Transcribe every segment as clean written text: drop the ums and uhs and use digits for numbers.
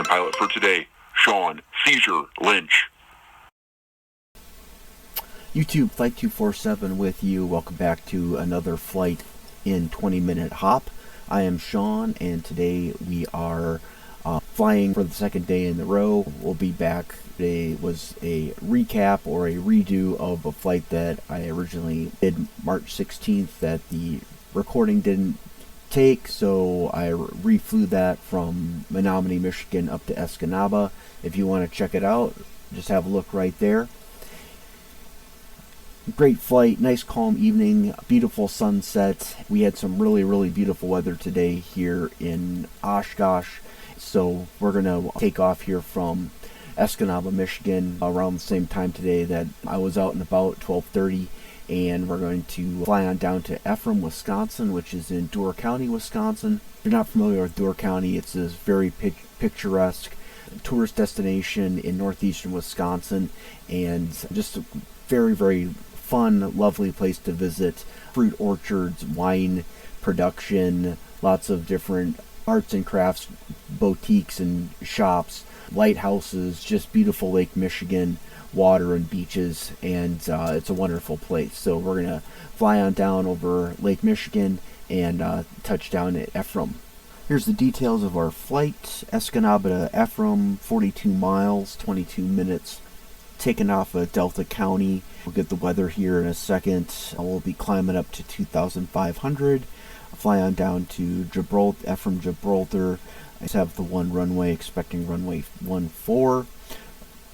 pilot for today, Sean Seizure Lynch. YouTube, Flight 247 with you. Welcome back to another flight in 20-minute hop. I am Sean, and today we are flying for the second day in a row. We'll be back. Today was a recap or a redo of a flight that I originally did March 16th that the recording didn't take, so I reflew that from Menominee, Michigan up to Escanaba. If you want to check it out, just have a look right there. Great flight, nice calm evening, beautiful sunset. We had some really beautiful weather today here in Oshkosh, so we're going to take off here from Escanaba, Michigan around the same time today that I was out and about, 12:30, and we're going to fly on down to Ephraim, Wisconsin, which is in Door County, Wisconsin. If you're not familiar with Door County, it's this very picturesque tourist destination in northeastern Wisconsin, and just a very fun, lovely place to visit. Fruit orchards, wine production, lots of different arts and crafts, boutiques and shops, lighthouses, just beautiful Lake Michigan, water and beaches, and it's a wonderful place. So we're going to fly on down over Lake Michigan and touch down at Ephraim. Here's the details of our flight. Escanaba to Ephraim, 42 miles, 22 minutes. Taking off of Delta County. We'll get the weather here in a second. We'll be climbing up to 2,500. Fly on down to Gibraltar, Ephraim, Gibraltar. I just have the one runway, expecting runway 14.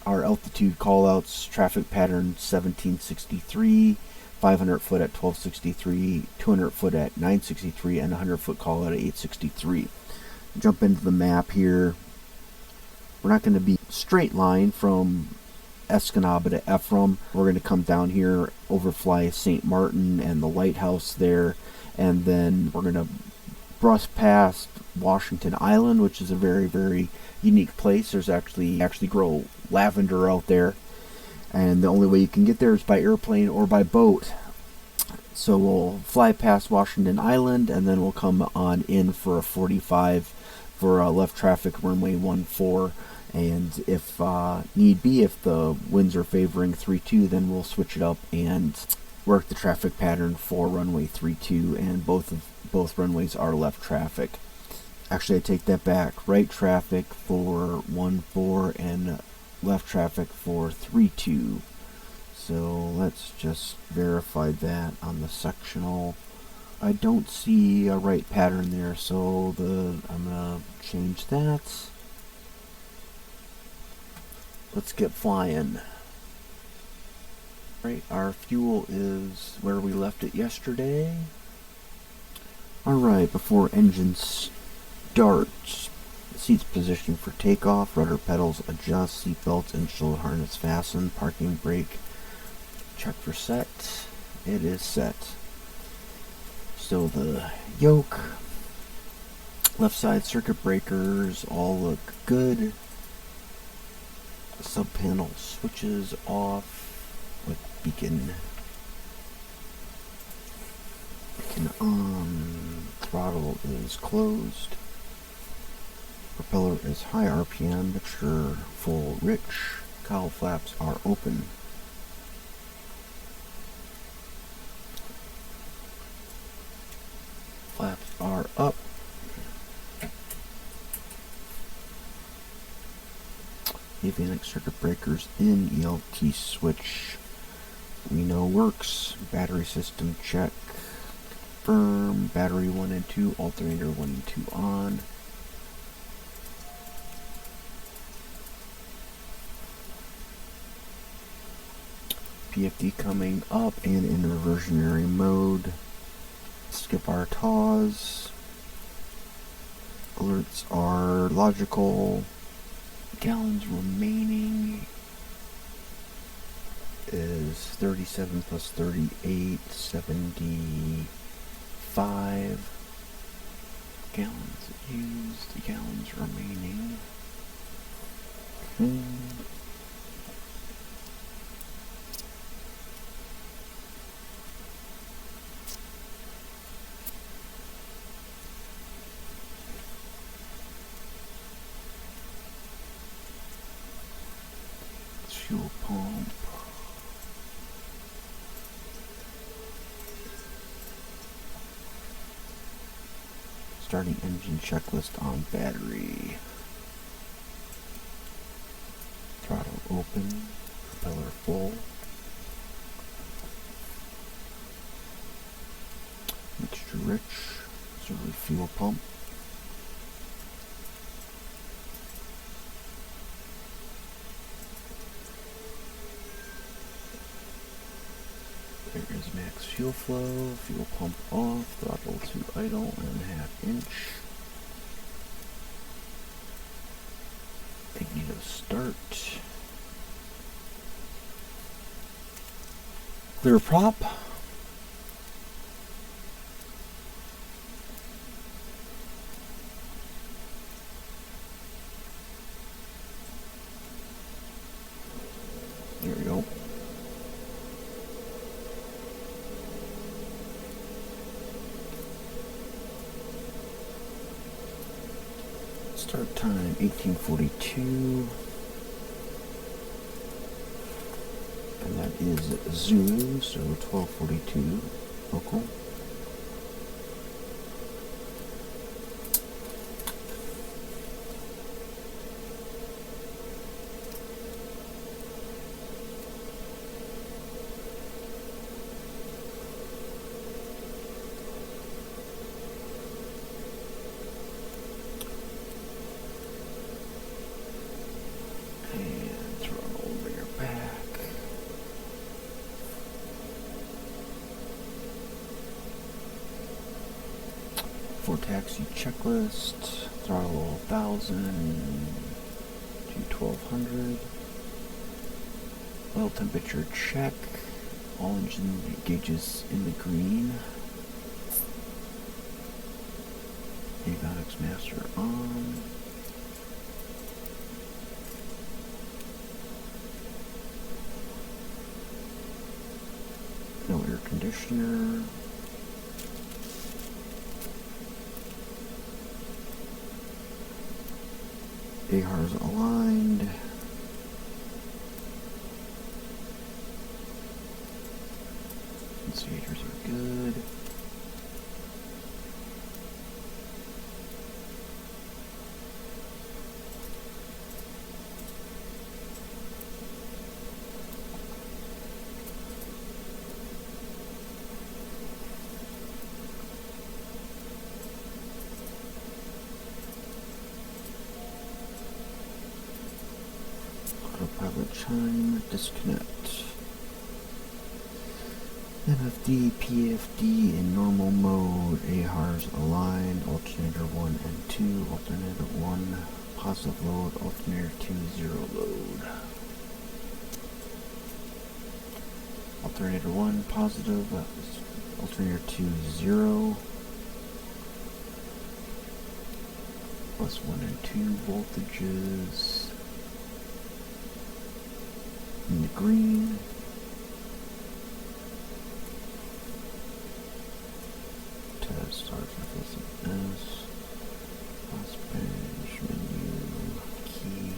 Our altitude callouts, traffic pattern 1763, 500 foot at 1263, 200 foot at 963, and 100 foot callout at 863. Jump into the map here. We're not going to be straight line from Escanaba to Ephraim. We're going to come down here, overfly St. Martin and the lighthouse there, and then we're going to brush past Washington Island, which is a very unique place. There's actually grow lavender out there, and the only way you can get there is by airplane or by boat. So we'll fly past Washington Island, and then we'll come on in for a 45 for left traffic runway 14. And if need be, if the winds are favoring 32, then we'll switch it up and work the traffic pattern for runway 32, and both runways are left traffic. Actually, I take that back. Right traffic for 14 and left traffic for 32. So let's just verify that on the sectional. I don't see a right pattern there, so I'm gonna change that. Let's get flying. Right, our fuel is where we left it yesterday. Alright, before engine starts, seats positioned for takeoff, rudder pedals adjust, seatbelts and shoulder harness fastened, parking brake check for set. It is set. So the yoke, left side circuit breakers all look good. Sub panel switches off with beacon on, throttle is closed, propeller is high RPM, mixture full rich, cowl flaps are open. Flaps are up. Avionics circuit breakers in, ELT switch we know works. Battery system check confirm. Battery 1 and 2, alternator 1 and 2 on. PFD coming up and in reversionary mode. Skip our TAWS. Alerts are logical. Gallons remaining is 37 plus 38, 75. Gallons used, gallons remaining. Okay. fuel pump. Starting engine checklist on battery. Throttle open, propeller full. Mixture rich, auxiliary fuel pump. There is max fuel flow, fuel pump off, throttle to idle and 1/2 inch. Magneto start. Clear prop. There we go. Start time 1842. And that is Zulu, so 1242 local. For taxi checklist, throttle 1000 to 1200. Oil temperature check. All engine gauges in the green. Avionics master on. No air conditioner. AHRs aligned. Sensators are good. Autopilot chime, disconnect. MFD, PFD in normal mode, AHRs aligned, alternator 1 and 2, alternator 1 positive load, alternator 2 zero load. Alternator 1 positive, alternator 2 zero. Plus 1 and 2 voltages. In the green. Test start S. Last bench menu key.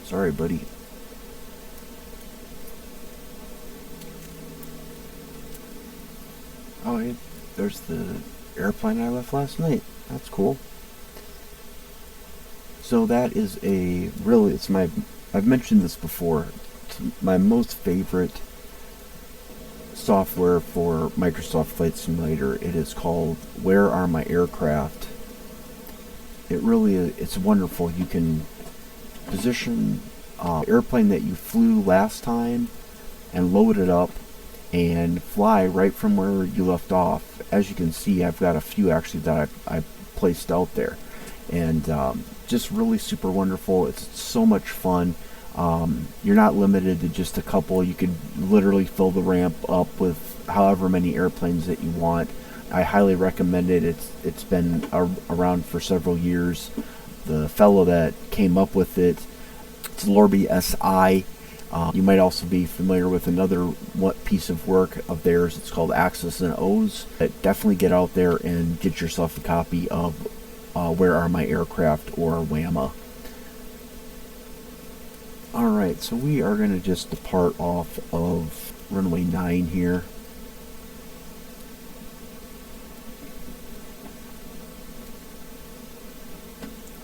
Sorry, buddy. Oh, hey, there's the airplane I left last night. That's cool. So that is I've mentioned this before, it's my most favorite software for Microsoft Flight Simulator. It is called Where Are My Aircraft? It's wonderful. You can position airplane that you flew last time and load it up and fly right from where you left off. As you can see, I've got a few actually that I placed out there, and just really super wonderful. It's so much fun. You're not limited to just a couple. You could literally fill the ramp up with however many airplanes that you want. I highly recommend it. It's been around for several years. The fellow that came up with it, it's Lorby SI. You might also be familiar with another piece of work of theirs. It's called Axis and O's. But definitely get out there and get yourself a copy of Where Are My Aircraft, or WAMA. Alright, so we are going to just depart off of runway 9 here.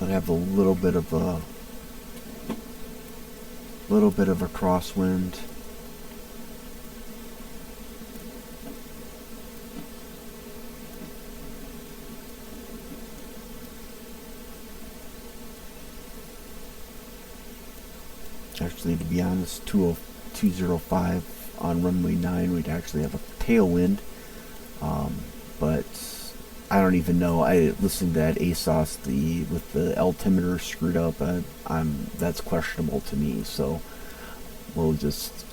I have a little bit of a crosswind. Actually, to be honest, 205 on runway 9, we'd actually have a tailwind, but I don't even know. I listened to that ASOS with the altimeter screwed up. That's questionable to me. So we'll just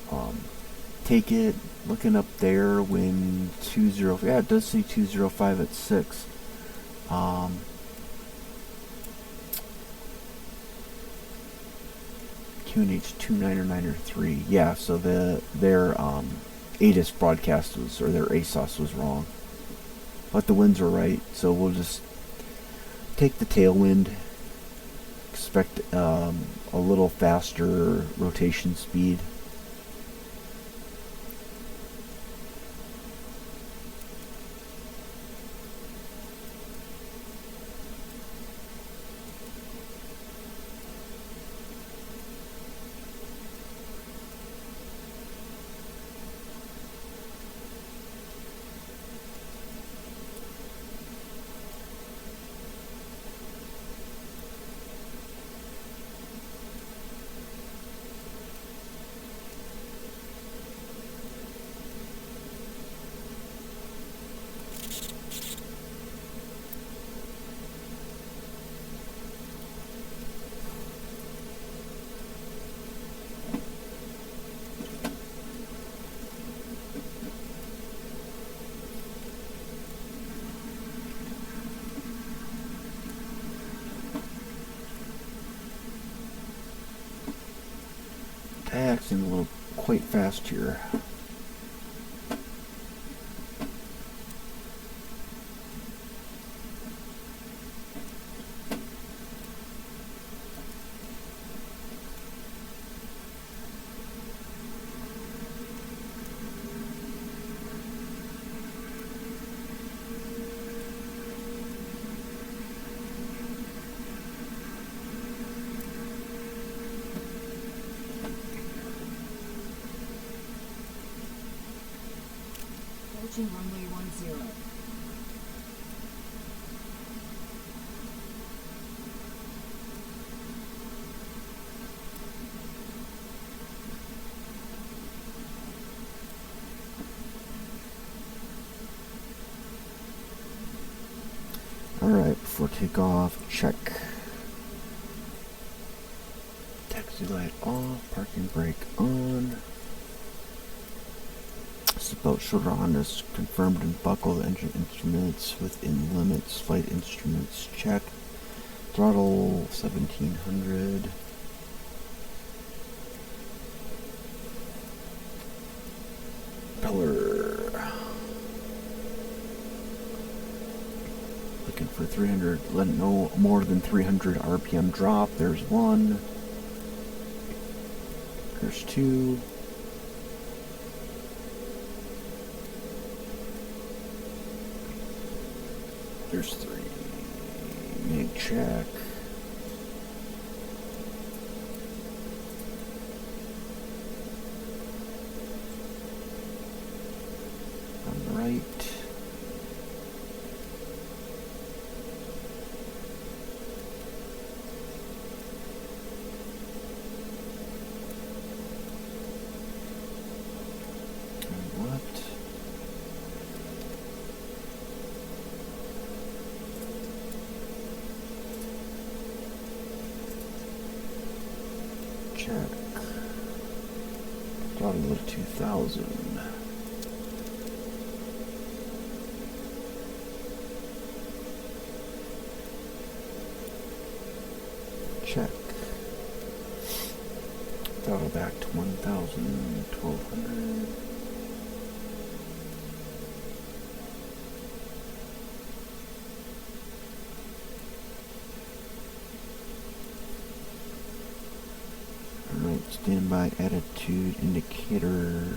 take it. Looking up there, wind 20. Yeah, it does say 205 at 6. QNH 29903. Yeah, so their ATIS broadcast or their ASOS was wrong. But the winds are right, so we'll just take the tailwind. Expect a little faster rotation speed. Taxiing a little quite fast here. Runway 10. Alright, before takeoff, check. Taxi light off, parking brake on. Seatbelt shoulder harness confirmed and buckled. Engine instruments within limits. Flight instruments checked. Throttle 1700. Propeller. Looking for 300. Let no more than 300 RPM drop. There's one. There's two. There's 3. Make check. On the right. On the left. Check. Throttle to 2000. Check. Throttle back to 1000, 1200. Alright, standby attitude indicator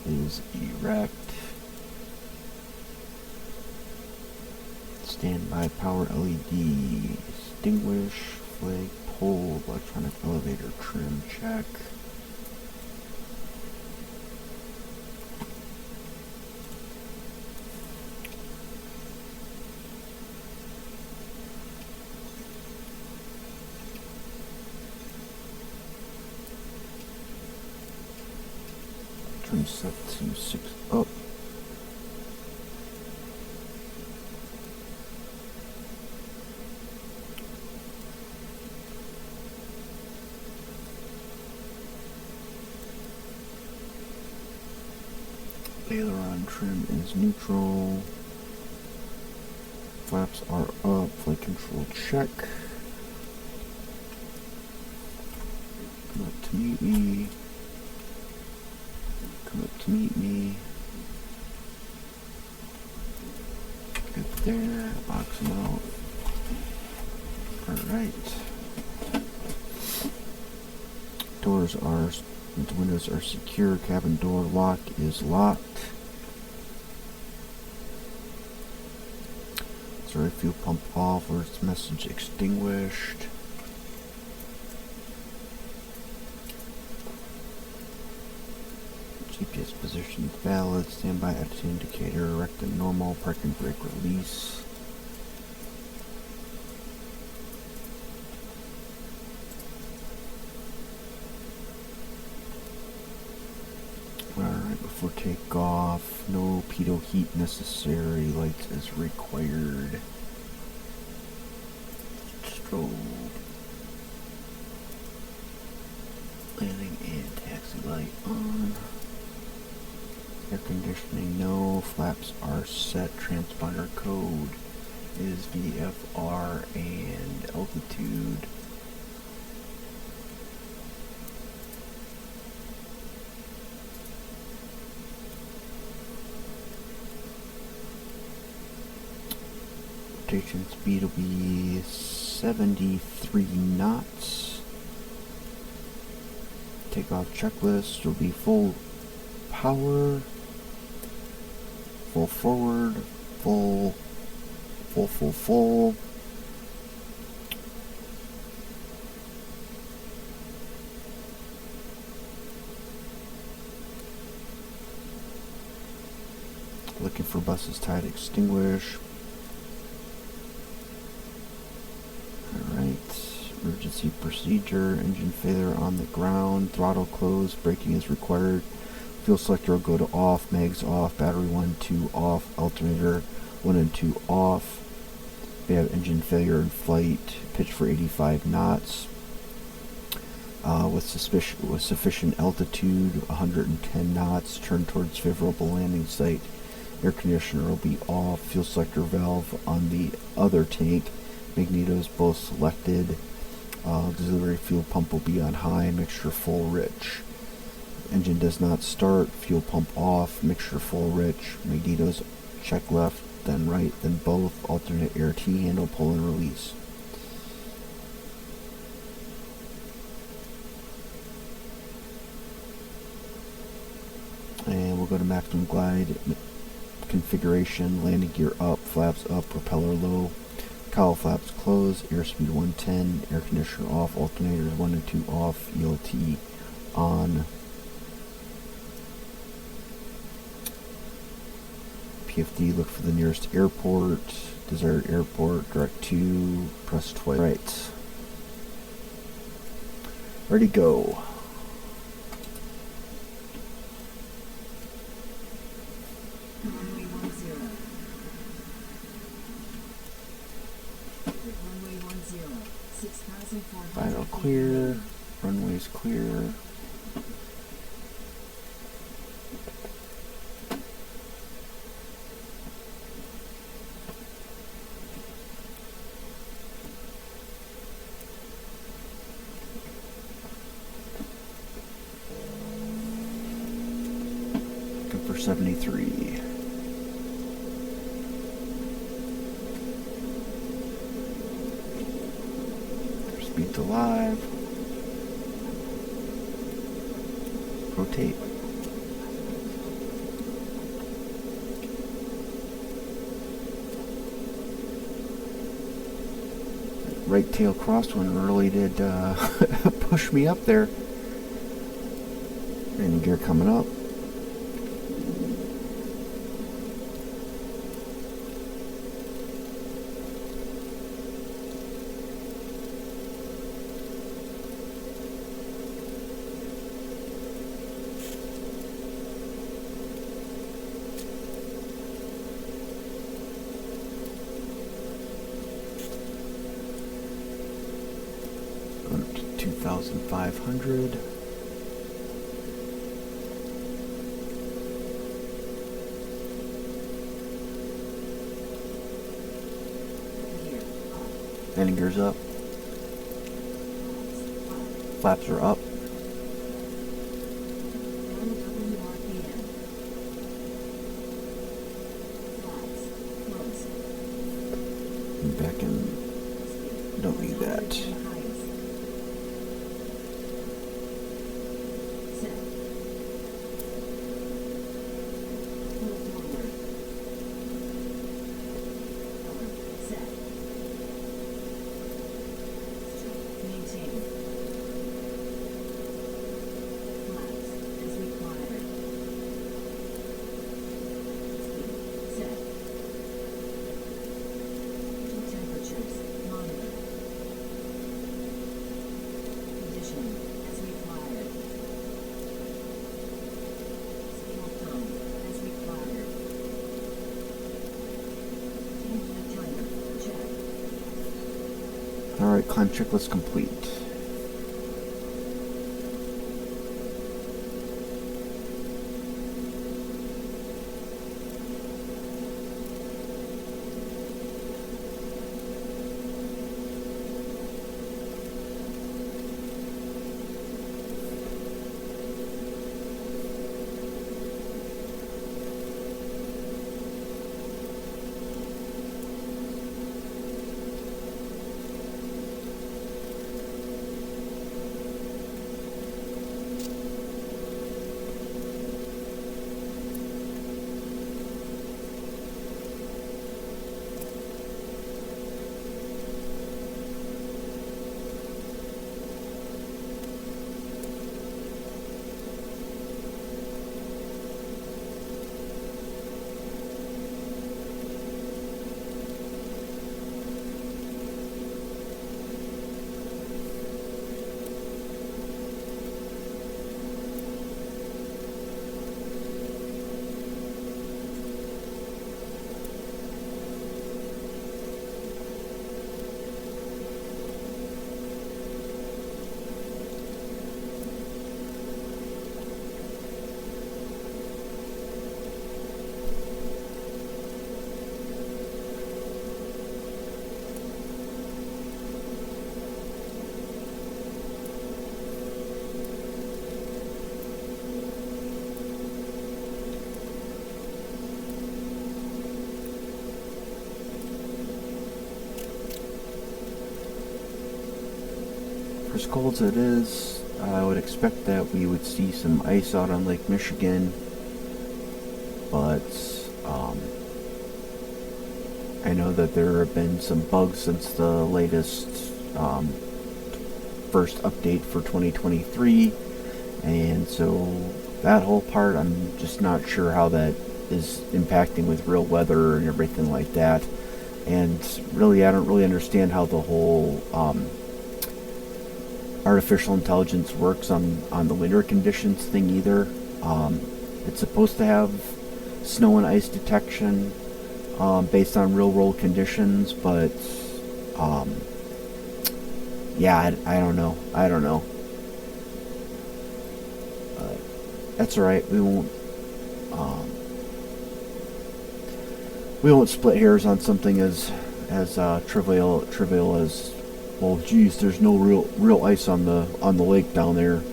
is erect. Standby power LED extinguish, flag pole, electronic elevator trim check. Trim set to 6 up. Aileron trim is neutral. Flaps are up. Flight control check. Come up to meet me. Come up to meet me. Get there. Box them out. Alright. The windows are secure. Cabin door lock is locked. Sorry, fuel pump off. Alerts message extinguished. GPS position valid. Standby attitude indicator. Erect and normal. Parking brake release. Alright, before takeoff, no pitot heat necessary, lights as required. Strobe. Landing and taxi light on. Air conditioning, no. Flaps are set. Transponder code is VFR and altitude. Rotation speed will be 73 knots. Takeoff checklist will be full power, full forward, full. Looking for buses tied extinguish. Alright, emergency procedure, engine failure on the ground, throttle closed, braking is required, fuel selector will go to off, mags off, battery 1 and 2 off, alternator 1 and 2 off. We have engine failure in flight, pitch for 85 knots, with sufficient altitude, 110 knots, turn towards favorable landing site, air conditioner will be off, fuel selector valve on the other tank, magnetos both selected, auxiliary fuel pump will be on high, mixture full rich. Engine does not start, fuel pump off, mixture full rich, magnetos check left, then right, then both, alternate air T handle, pull and release. And we'll go to maximum glide configuration, landing gear up, flaps up, propeller low, cowl flaps closed, airspeed 110, air conditioner off, alternators 1 and 2 off, ELT on. PFD, look for the nearest airport, desired airport, direct to, press twice. Right. Ready, go. Runway 10. Runway 10. 6,400 Final clear. Runway's clear. Looking for 73. Speed's alive. Rotate. Right tail crosswind really did push me up there. And gear coming up. Going up to 2,500. Landing gears up. Flaps are up. And back in. Don't need that. Alright, climb checklist complete. As cold as it is, I would expect that we would see some ice out on Lake Michigan, but I know that there have been some bugs since the latest first update for 2023, and so that whole part I'm just not sure how that is impacting with real weather and everything like that. And really, I don't really understand how the whole artificial intelligence works on the winter conditions thing either. It's supposed to have snow and ice detection based on real world conditions, but yeah, I don't know. That's all right. We won't split hairs on something as trivial as, well, geez, there's no real ice on the lake down there.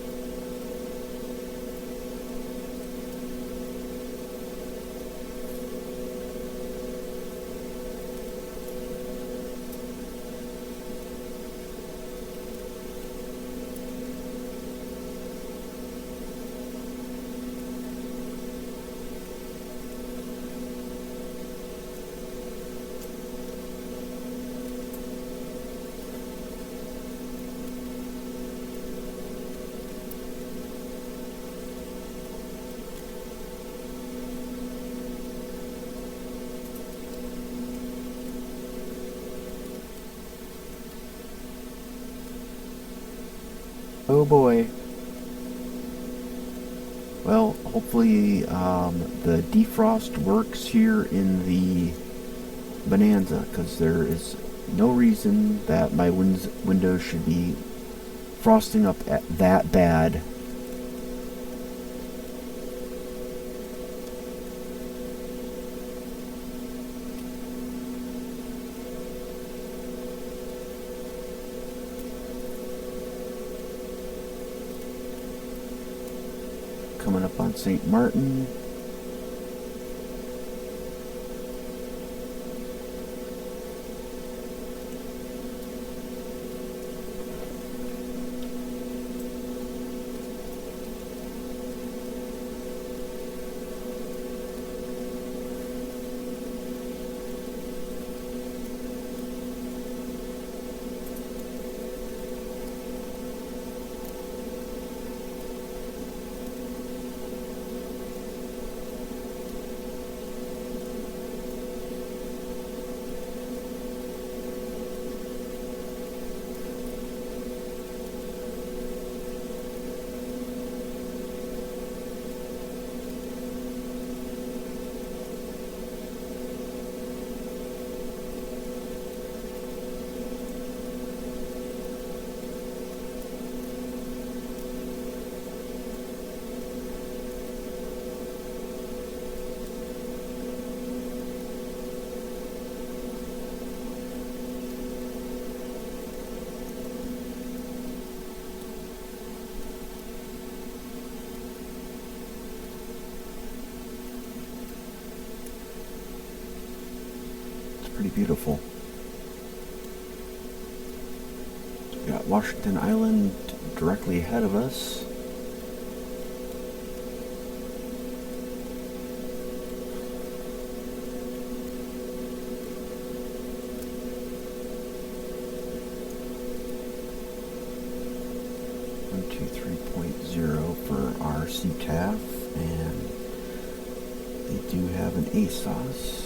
Oh boy. Well, hopefully the defrost works here in the Bonanza, because there is no reason that my windows should be frosting up that bad. Coming up on St. Martin. Pretty beautiful. We've got Washington Island directly ahead of us. One, 2, 3.0 for our CTAF, and they do have an ASOS.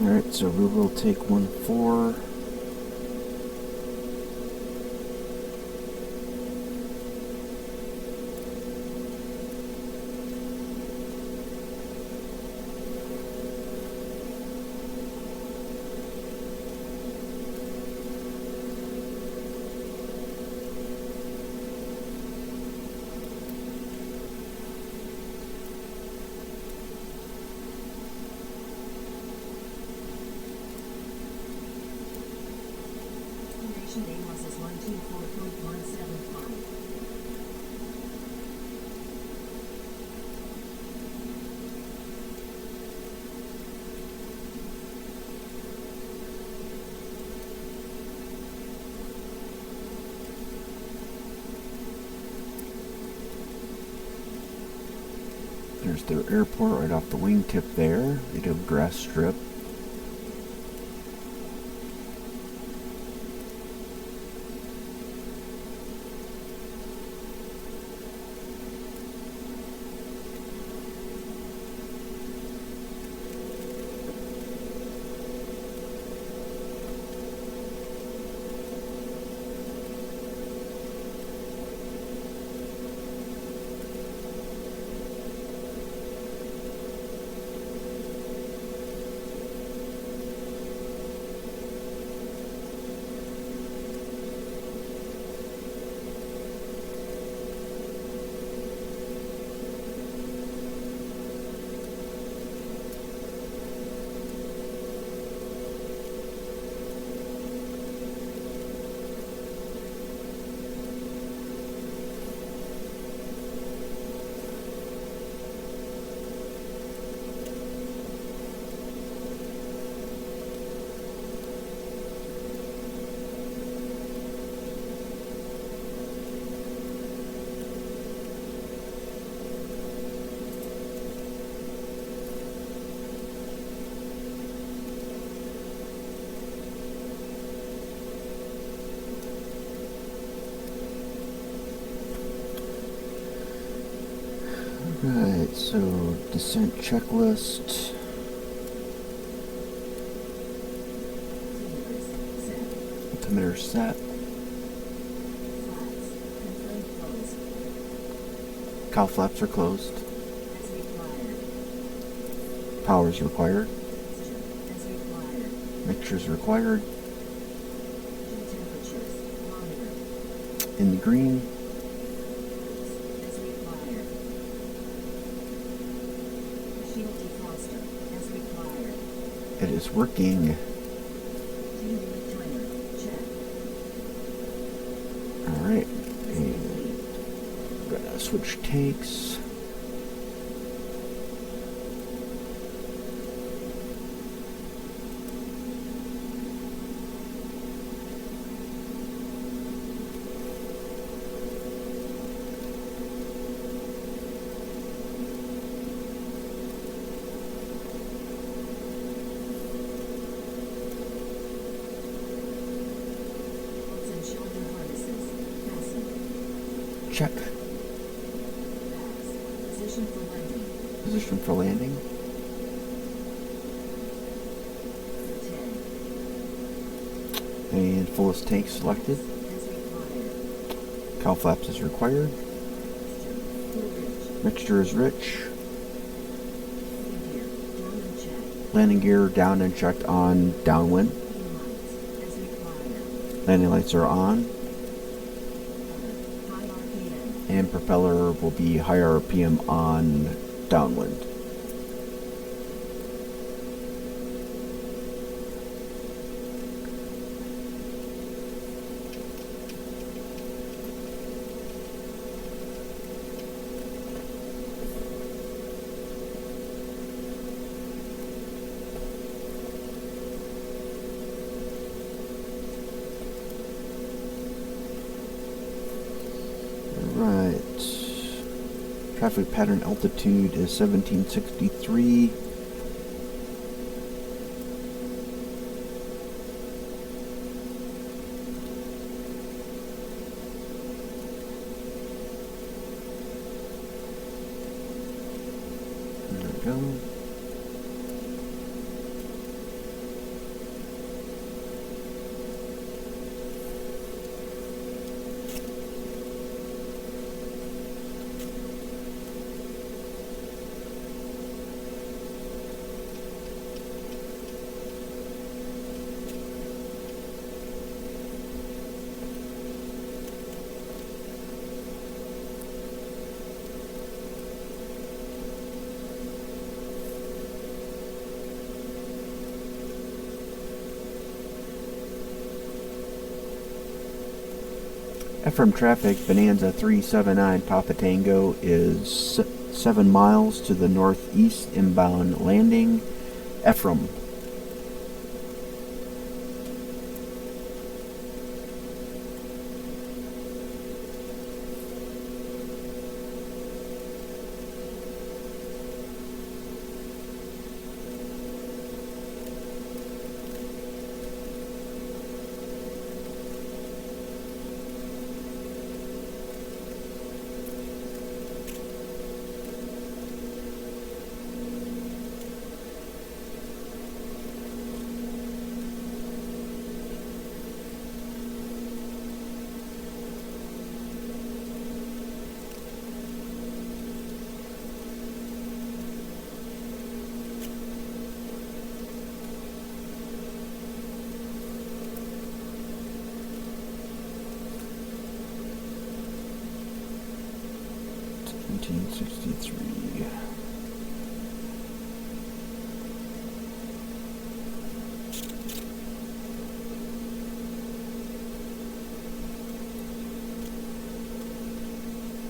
Alright, so we will take 1-4. Name was 124.175. There's their airport right off the wingtip there. They do a grass strip. Right, so descent checklist. Altimeter set. Cowl flaps are closed. Power is required. Mixtures required. In the green. It is working. Alright. And we're gonna switch takes. Check. Position for landing. And fullest tank selected. Cowl flaps is required. Mixture is rich. Landing gear down and checked on downwind. Landing lights are on. And propeller will be high RPM on downwind. Right. Traffic pattern altitude is 1763. There we go. Ephraim traffic, Bonanza 379 Papa Tango is 7 miles to the northeast, inbound landing. Ephraim.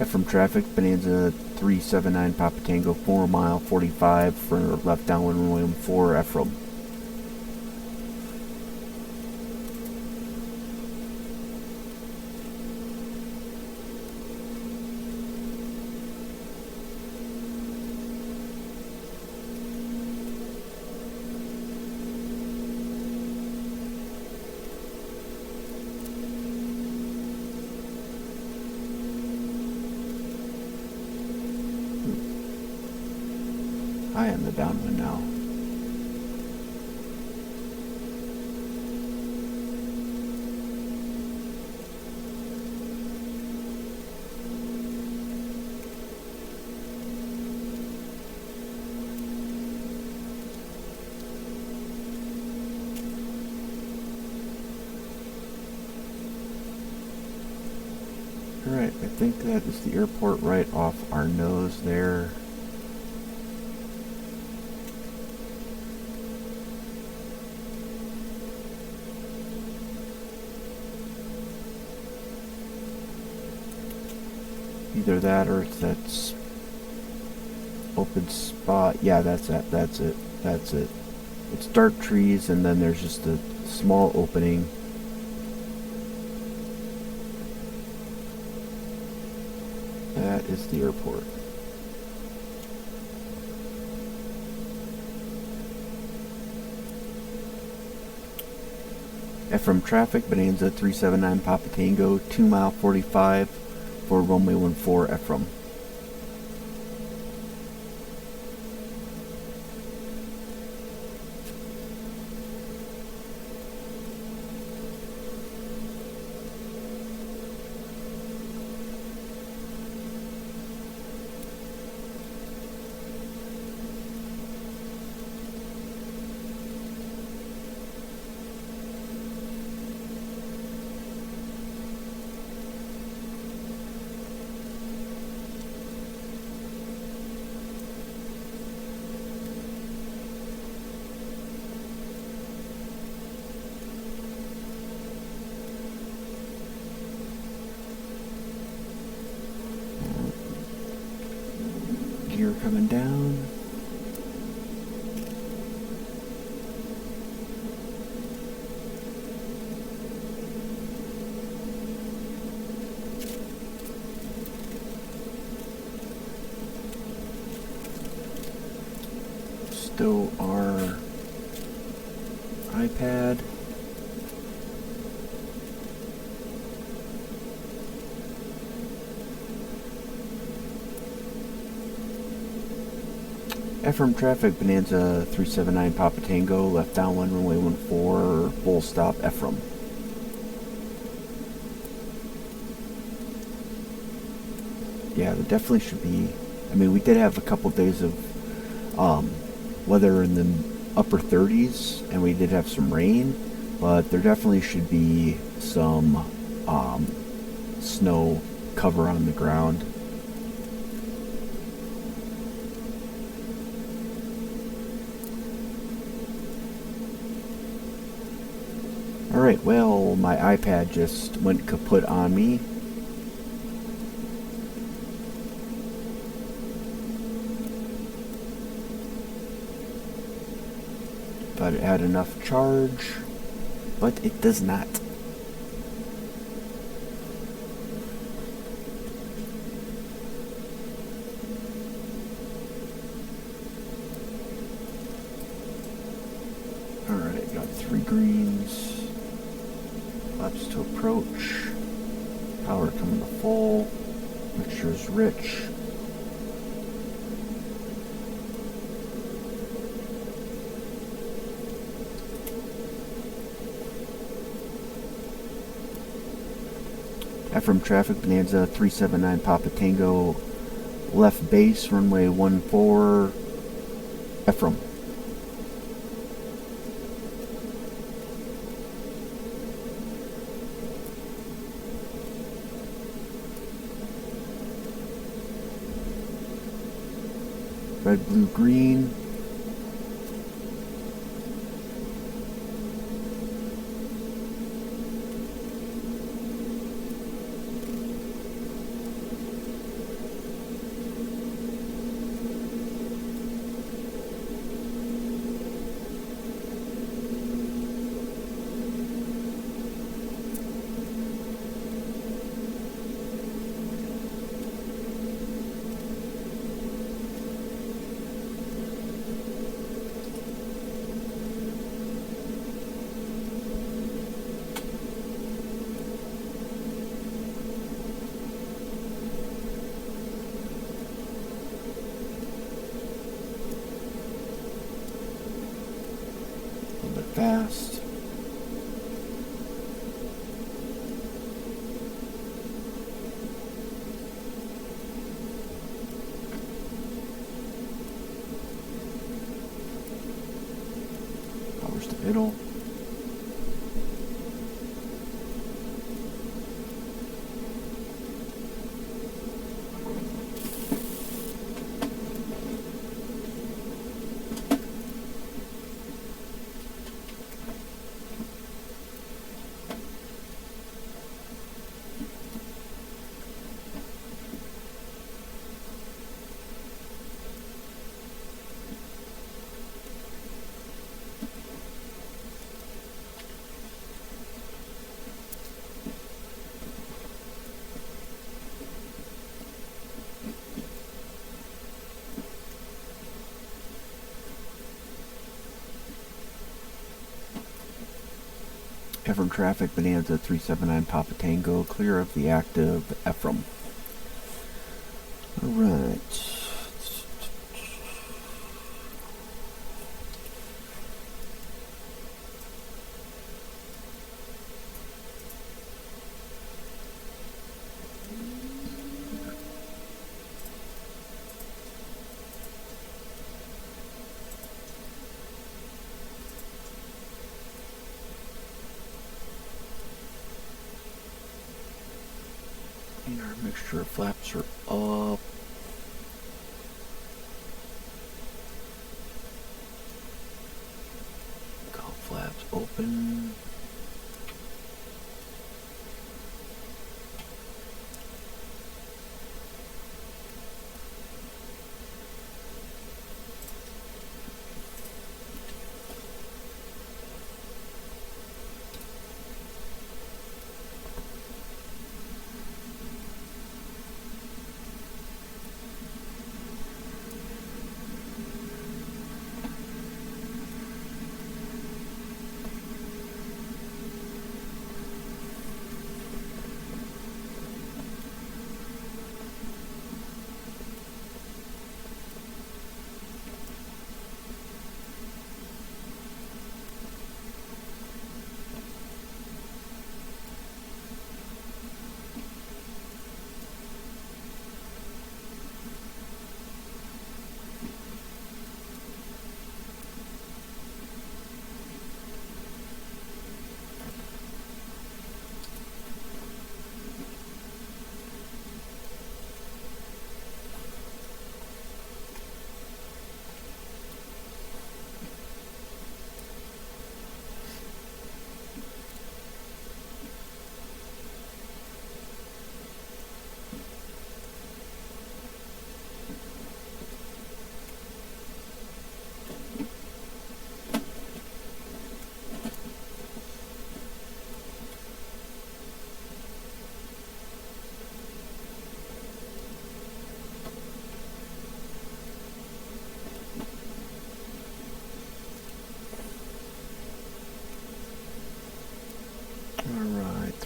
Ephraim traffic, Bonanza 379 Papa Tango, 4 mile 45 for left downwind runway 14, Ephraim. High on the downwind now. Alright, I think that is the airport right off our nose there. Either that or it's that open spot. Yeah, that's it. That's it. It's dark trees and then there's just a small opening. That is the airport. Ephraim traffic, Bonanza 379 Papa Tango, 2 mile 45 for runway 14, Ephraim. Gear coming down. Stow our iPad. Ephraim traffic, Bonanza 379 Papa Tango, left downwind runway 14, full stop, Ephraim. Yeah, there definitely should be. I mean, we did have a couple days of weather in the upper 30s, and we did have some rain, but there definitely should be some snow cover on the ground. Alright, well, my iPad just went kaput on me, Thought it had enough charge, but it does not. Alright, got 3 greens. Flaps to approach. Power coming to full. Mixture is rich. Ephraim traffic, Bonanza 379 Papa Tango, left base, runway 14, Ephraim. Red, blue, green. Fast. Powers to middle. Ephraim traffic, Bonanza 379 Papa Tango, clear of the active Ephraim. Alright. Our mixture of flaps are up. Golf flaps open.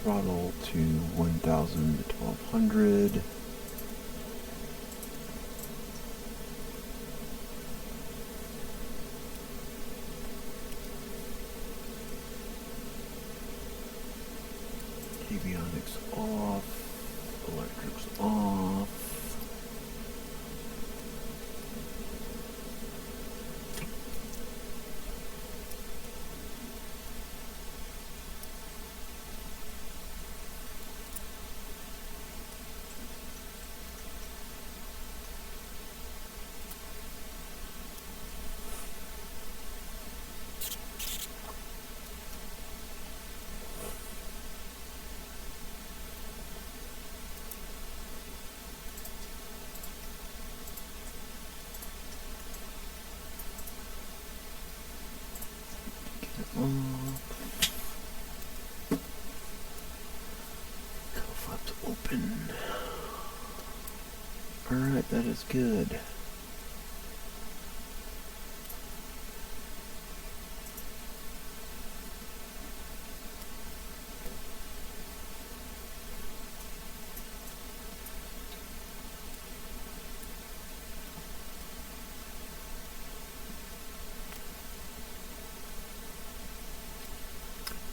throttle to 1000 to 1200. Avionics off, electrics off. Flaps open. Alright, that is good.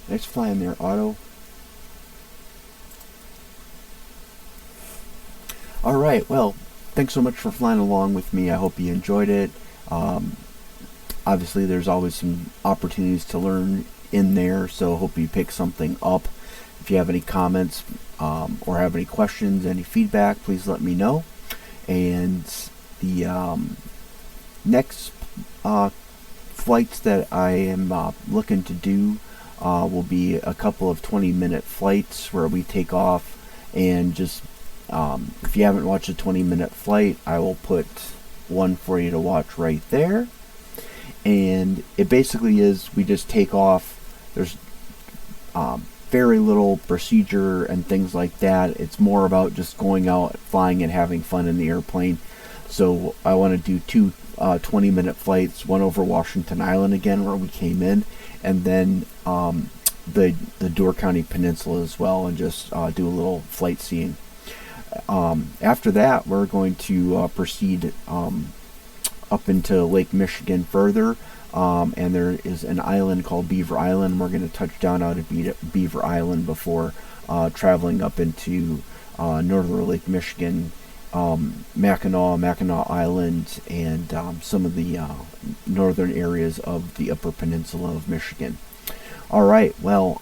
Nice flying there, Otto. Alright, well, thanks so much for flying along with me. I hope you enjoyed it. Obviously, there's always some opportunities to learn in there, so hope you pick something up. If you have any comments or have any questions, any feedback, please let me know. And the next flights that I am looking to do will be a couple of 20-minute flights where we take off and just if you haven't watched a 20-minute flight, I will put one for you to watch right there. And it basically is we just take off. There's very little procedure and things like that. It's more about just going out, flying, and having fun in the airplane. So I want to do two 20-minute flights, one over Washington Island again where we came in, and then the Door County Peninsula as well, and just do a little flight seeing. After that, we're going to proceed up into Lake Michigan further, and there is an island called Beaver Island. We're going to touch down out of Beaver Island before traveling up into northern Lake Michigan, Mackinac Island, and some of the northern areas of the Upper Peninsula of Michigan. Alright, well,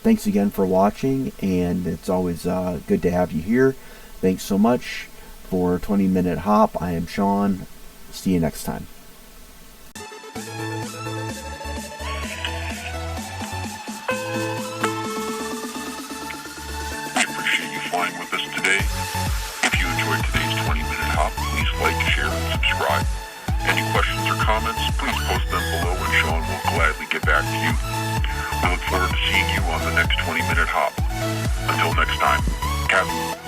thanks again for watching, and it's always good to have you here. Thanks so much for 20-minute hop. I am Sean. See you next time. We appreciate you flying with us today. If you enjoyed today's 20-minute hop, please like, share, and subscribe. Any questions or comments, please post them below and Sean will gladly get back to you. We look forward to seeing you on the next 20-minute hop. Until next time, Captain.